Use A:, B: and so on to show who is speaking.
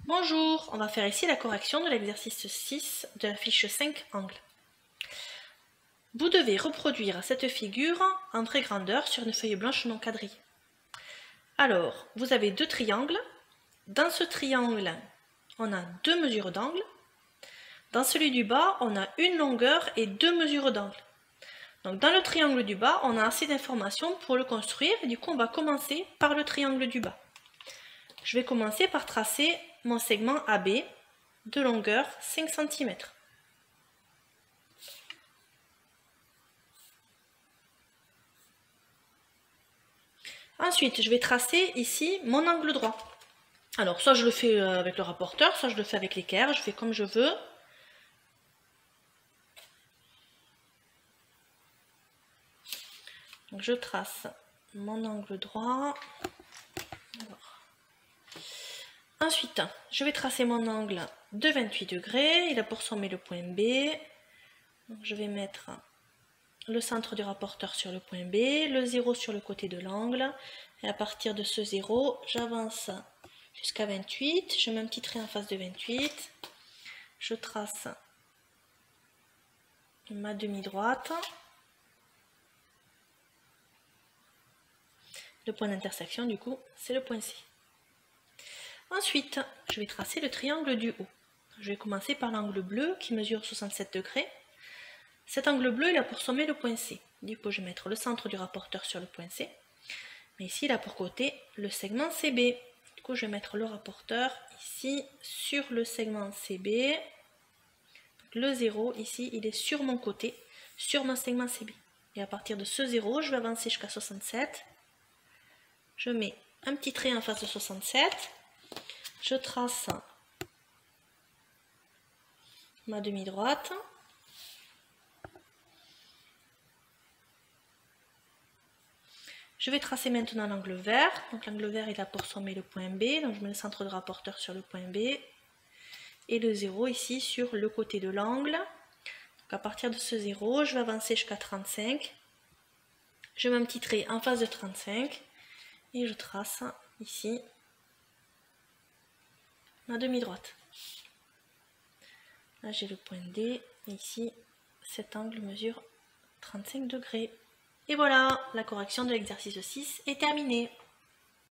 A: Bonjour, on va faire ici la correction de l'exercice 6 de la fiche 5 angle. Vous devez reproduire cette figure en vraie grandeur sur une feuille blanche non quadrillée. Alors, vous avez deux triangles. Dans ce triangle, on a deux mesures d'angle. Dans celui du bas, on a une longueur et deux mesures d'angle. Donc dans le triangle du bas, on a assez d'informations pour le construire et du coup on va commencer par le triangle du bas. Je vais commencer par tracer mon segment AB de longueur 5 cm. Ensuite, je vais tracer ici mon angle droit. Alors, soit je le fais avec le rapporteur, soit je le fais avec l'équerre, je fais comme je veux. Donc, je trace mon angle droit. Ensuite, je vais tracer mon angle de 28 degrés. Il a pour sommet le point B. Donc, je vais mettre le centre du rapporteur sur le point B, le 0 sur le côté de l'angle. Et à partir de ce 0, j'avance jusqu'à 28. Je mets un petit trait en face de 28. Je trace ma demi-droite. Le point d'intersection, du coup, c'est le point C. Ensuite, je vais tracer le triangle du haut. Je vais commencer par l'angle bleu qui mesure 67 degrés. Cet angle bleu, il a pour sommet le point C. Du coup, je vais mettre le centre du rapporteur sur le point C. Mais ici, il a pour côté le segment CB. Du coup, je vais mettre le rapporteur ici sur le segment CB. Le 0, ici, il est sur mon côté, sur mon segment CB. Et à partir de ce 0, je vais avancer jusqu'à 67. Je mets un petit trait en face de 67. Je trace ma demi-droite. Je vais tracer maintenant l'angle vert. Donc l'angle vert, il a pour sommet le point B. Donc je mets le centre de rapporteur sur le point B. Et le 0 ici sur le côté de l'angle. Donc à partir de ce 0, je vais avancer jusqu'à 35. Je mets un petit trait en face de 35. Et je trace ici ma demi-droite. Là j'ai le point D. Et ici, cet angle mesure 35 degrés. Et voilà, la correction de l'exercice 6 est terminée.